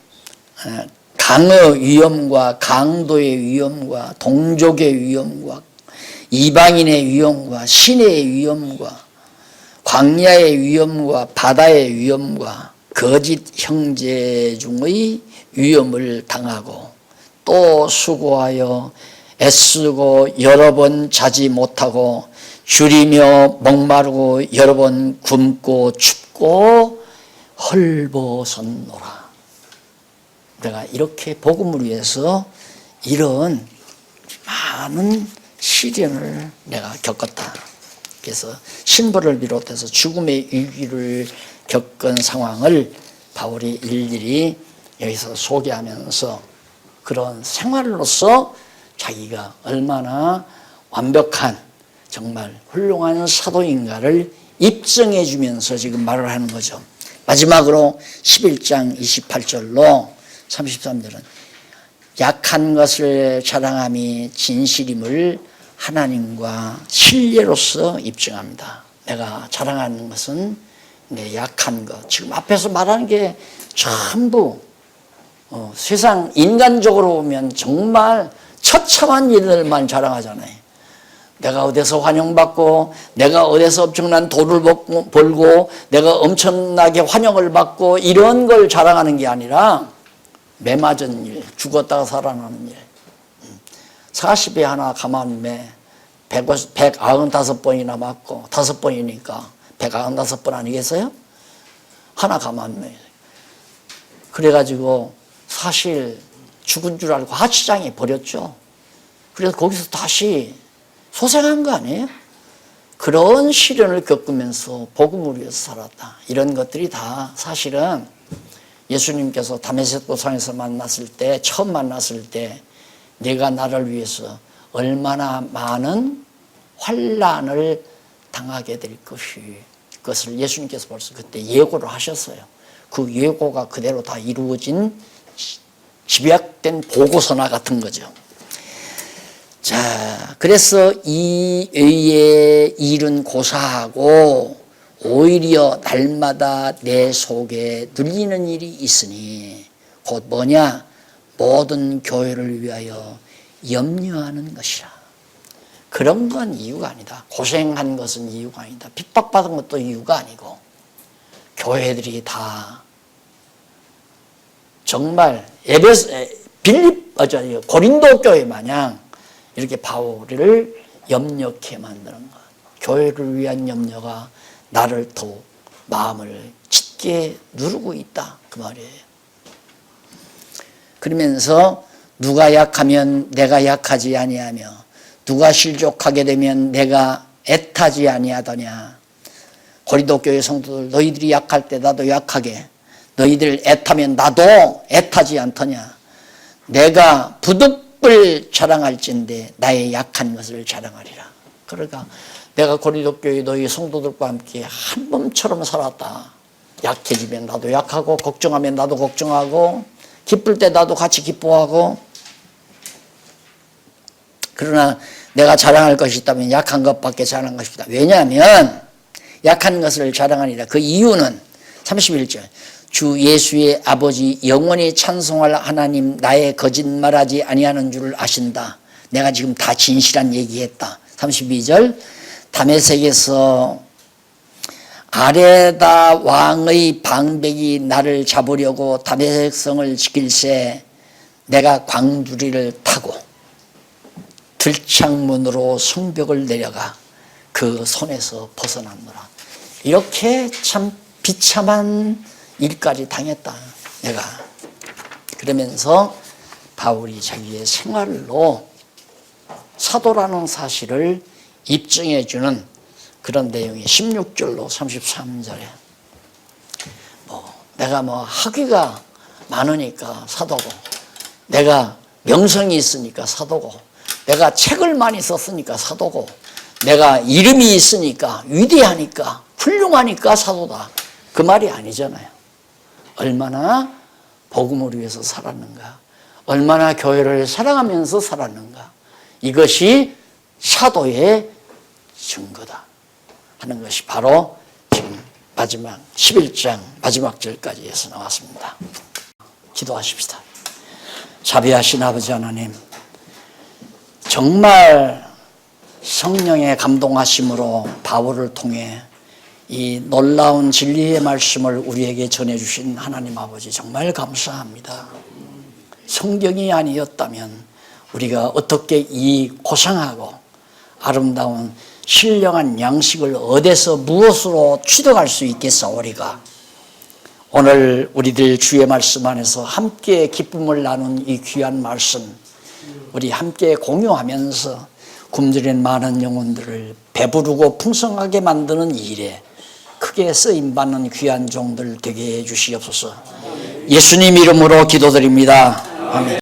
강의 위험과 강도의 위험과 동족의 위험과 이방인의 위험과 신의 위험과 광야의 위험과 바다의 위험과 거짓 형제 중의 위험을 당하고 또 수고하여 애쓰고 여러 번 자지 못하고 줄이며 목마르고 여러 번 굶고 춥고 헐벗었노라. 내가 이렇게 복음을 위해서 이런 많은 시련을 내가 겪었다. 그래서 신부를 비롯해서 죽음의 위기를 겪은 상황을 바울이 일일이 여기서 소개하면서 그런 생활로서 자기가 얼마나 완벽한 정말 훌륭한 사도인가를 입증해 주면서 지금 말을 하는 거죠. 마지막으로 11장 28절로 33절은 약한 것을 자랑함이 진실임을 하나님과 신뢰로서 입증합니다. 내가 자랑하는 것은 내 약한 것. 지금 앞에서 말하는 게 전부 세상 인간적으로 보면 정말 처참한 일들만 자랑하잖아요. 내가 어디서 환영받고 내가 어디서 엄청난 돈을 벌고 내가 엄청나게 환영을 받고 이런 걸 자랑하는 게 아니라 매 맞은 일, 죽었다가 살아나는 일. 40에 하나 가만 매 195번이나 맞고 5번이니까 195번 아니겠어요? 하나 가만 매. 그래가지고 사실 죽은 줄 알고 하치장에 버렸죠. 그래서 거기서 다시 소생한 거 아니에요? 그런 시련을 겪으면서 복음을 위해서 살았다. 이런 것들이 다 사실은 예수님께서 다메섹 도상에서 처음 만났을 때 내가 나를 위해서 얼마나 많은 환난을 당하게 될 것을 예수님께서 벌써 그때 예고를 하셨어요. 그 예고가 그대로 다 이루어진 집약된 보고서나 같은 거죠. 자, 그래서 이 의의 일은 고사하고 오히려 날마다 내 속에 눌리는 일이 있으니 곧 뭐냐? 모든 교회를 위하여 염려하는 것이라. 그런 건 이유가 아니다. 고생한 것은 이유가 아니다. 핍박받은 것도 이유가 아니고 교회들이 다 정말 고린도 교회 마냥 이렇게 바울을 염려케 만드는 것. 교회를 위한 염려가 나를 더욱 마음을 짙게 누르고 있다. 그 말이에요. 그러면서 누가 약하면 내가 약하지 아니하며 누가 실족하게 되면 내가 애타지 아니하더냐. 고린도 교회 성도들 너희들이 약할 때 나도 약하게 너희들 애타면 나도 애타지 않더냐. 내가 부득불 자랑할진대 나의 약한 것을 자랑하리라. 그러니까 내가 고린도 교회 너희 성도들과 함께 한 몸처럼 살았다. 약해지면 나도 약하고, 걱정하면 나도 걱정하고, 기쁠 때 나도 같이 기뻐하고. 그러나 내가 자랑할 것이 있다면 약한 것밖에 자랑할 것이 없다. 왜냐하면 약한 것을 자랑하니라. 그 이유는 31절 주 예수의 아버지 영원히 찬송할 하나님 나의 거짓말하지 아니하는 줄을 아신다. 내가 지금 다 진실한 얘기했다. 32절 다메섹에서 아레다 왕의 방백이 나를 잡으려고 다메섹 성을 지킬새 내가 광주리를 타고 들창문으로 성벽을 내려가 그 손에서 벗어났노라. 이렇게 참 비참한 일까지 당했다 내가. 그러면서 바울이 자기의 생활로 사도라는 사실을 입증해 주는 그런 내용이 16절로 33절에 내가 학위가 많으니까 사도고, 내가 명성이 있으니까 사도고, 내가 책을 많이 썼으니까 사도고, 내가 이름이 있으니까 위대하니까 훌륭하니까 사도다. 그 말이 아니잖아요. 얼마나 복음을 위해서 살았는가, 얼마나 교회를 사랑하면서 살았는가, 이것이 사도의 증거다 하는 것이 바로 지금 마지막 11장 마지막 절까지 해서 나왔습니다. 기도하십시다. 자비하신 아버지 하나님, 정말 성령의 감동하심으로 바울을 통해 이 놀라운 진리의 말씀을 우리에게 전해주신 하나님 아버지 정말 감사합니다. 성경이 아니었다면 우리가 어떻게 이 고상하고 아름다운 신령한 양식을 어디서 무엇으로 취득할 수 있겠사오리까. 오늘 우리들 주의 말씀 안에서 함께 기쁨을 나눈 이 귀한 말씀 우리 함께 공유하면서 굶주린 많은 영혼들을 배부르고 풍성하게 만드는 일에 크게 쓰임받는 귀한 종들 되게 해 주시옵소서. 예수님 이름으로 기도드립니다. 아멘.